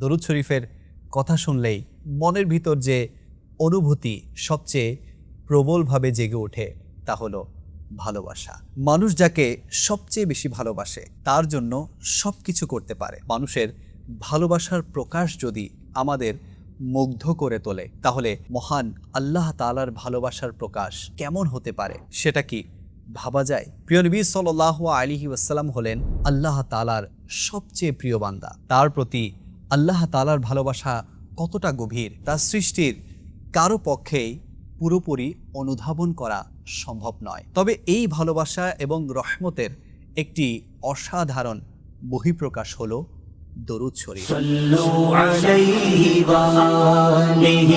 দরুদ শরীফের কথা শুনলেই মনের ভিতর যে অনুভূতি সবচেয়ে প্রবলভাবে জেগে ওঠে তা হলো ভালোবাসা। মানুষ যাকে সবচেয়ে বেশি ভালোবাসে তার জন্য সব কিছু করতে পারে। মানুষের ভালোবাসার প্রকাশ যদি আমাদের মুগ্ধ করে তোলে তাহলে মহান আল্লাহ তাআলার ভালোবাসার প্রকাশ কেমন হতে পারে সেটা কি ভাবা যায়? প্রিয় নবী সাল্লাল্লাহু আলাইহি ওয়াসাল্লাম হলেন আল্লাহ তাআলার সবচেয়ে প্রিয় বান্দা। তার প্রতি আল্লাহ তাআলার ভালোবাসা কতটা গভীর তার সৃষ্টির কারো পক্ষেই পুরোপুরি অনুধাবন করা সম্ভব নয়। তবে এই ভালোবাসা এবং রহমতের একটি অসাধারণ বহিঃপ্রকাশ হলো দরুদ শরীফ। صلوا عليه وآله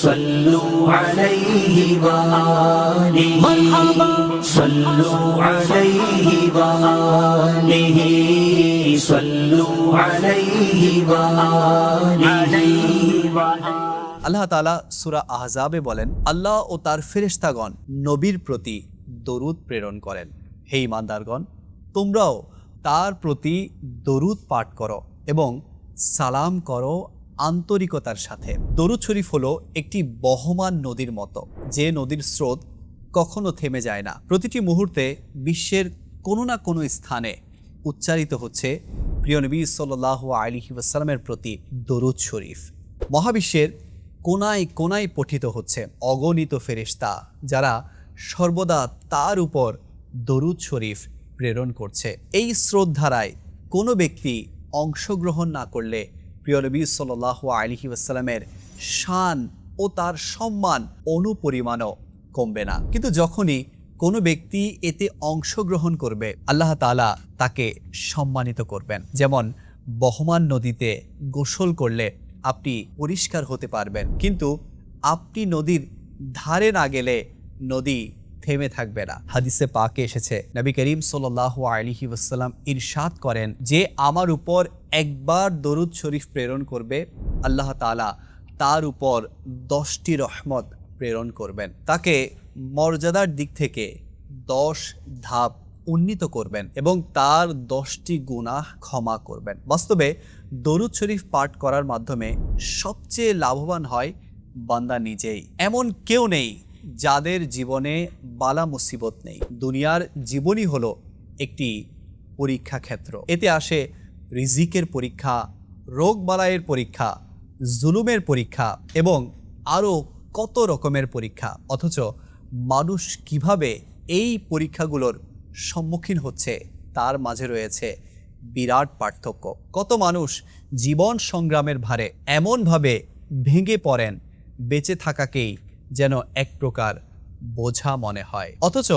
صلوا عليه وآله مرحبا صلوا عليه وآله صلوا عليه وآله আল্লাহ তাআলা সূরা আহজাবে বলেন, আল্লাহ ও তার ফেরেশতাগণ নবীর প্রতি দরুদ প্রেরণ করেন। হে ঈমানদারগণ, তোমরাও তার প্রতি দরুদ পাঠ করো এবং সালাম করো আন্তরিকতার সাথে। দরুদ শরীফ হলো একটি বহমান নদীর মতো, যে নদীর স্রোত কখনো থেমে যায় না। প্রতিটি মুহূর্তে বিশ্বের কোনো না কোনো স্থানে উচ্চারিত হচ্ছে প্রিয় নবী সাল্লাল্লাহু আলাইহি ওয়াসাল্লামের প্রতি দরুদ শরীফ। মহাবিশ্বের কোনায় কোনায় পঠিত হচ্ছে অগণিত ফেরেশতা যারা সর্বদা তার উপর দরুদ শরীফ প্রেরণ করছে। এই শ্রদ্ধারায় কোনো ব্যক্তি অংশগ্রহণ না করলে প্রিয় নবী সাল্লাল্লাহু আলাইহি ওয়াসাল্লামের শান ও তার সম্মান অনুপরিমাণও কমবে না। কিন্তু যখনই কোনো ব্যক্তি এতে অংশগ্রহণ করবে আল্লাহ তাআলা তাকে সম্মানিত করবেন। যেমন বহমান নদীতে গোসল করলে আপনি পরিষ্কার হতে পারবেন, কিন্তু আপনি নদীর ধারে না গেলে নদী থেমে থাকবে না। হাদিসে পাকে এসেছে, নবী করিম সাল্লাল্লাহু আলাইহি ওয়াসাল্লাম ইরশাদ করেন যে আমার উপর একবার দরুদ শরীফ প্রেরণ করবে আল্লাহ তাআলা তার উপর 10টি রহমত প্রেরণ করবেন, তাকে মর্যাদার দিক থেকে 10 ধাপ উন্নীত করবেন এবং তার 10টি গুনাহ ক্ষমা করবেন। বাস্তবে দরুদ শরীফ পাঠ করার মাধ্যমে সবচেয়ে লাভবান হয় বান্দা নিজেই। এমন কেউ নেই যাদের জীবনে বালা মুসিবত নেই। দুনিয়ার জীবনই হলো একটি পরীক্ষা ক্ষেত্র। এতে আসে রিজিকের পরীক্ষা, রোগ বালায়ের পরীক্ষা, জুলুমের পরীক্ষা এবং আরও কত রকমের পরীক্ষা। অথচ মানুষ কিভাবে এই পরীক্ষাগুলোর সম্মুখীন হচ্ছে তার মাঝে রয়েছে বিরাট পার্থক্য। কত মানুষ জীবন সংগ্রামের ভারে এমনভাবে ভেঙে পড়েন বেঁচে থাকাকেই যেন এক প্রকার বোঝা মনে হয়। অথচ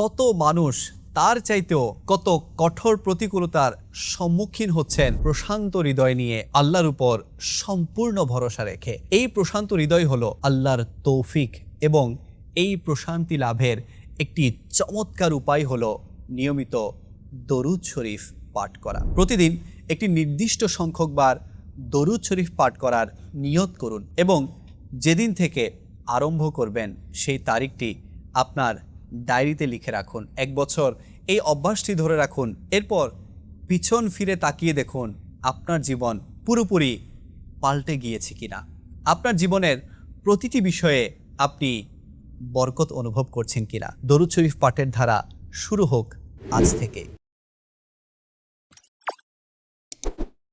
কত মানুষ তার চাইতেও কত কঠোর প্রতিকূলতার সম্মুখীন হচ্ছেন প্রশান্ত হৃদয় নিয়ে আল্লাহর উপর সম্পূর্ণ ভরসা রেখে। এই প্রশান্ত হৃদয় হলো আল্লাহর তৌফিক এবং এই প্রশান্তি লাভের একটি চমৎকার উপায় হলো নিয়মিত দরুদ শরীফ পাঠ করা। প্রতিদিন একটি নির্দিষ্ট সংখ্যক বার দরুদ শরীফ পাঠ করার নিয়ত করুন এবং যেদিন থেকে আরম্ভ করবেন সেই তারিখটি আপনার ডায়েরিতে লিখে রাখুন। 1 বছর এই অভ্যাসটি ধরে রাখুন। এরপর পিছন ফিরে তাকিয়ে দেখুন আপনার জীবন পুরোপুরি পাল্টে গিয়েছে কিনা। আপনার জীবনের প্রতিটি বিষয়ে আপনি বরকত অনুভব করছেন কিনা। দরুদ শরীফ পাঠের ধারা শুরু হোক আজ থেকে।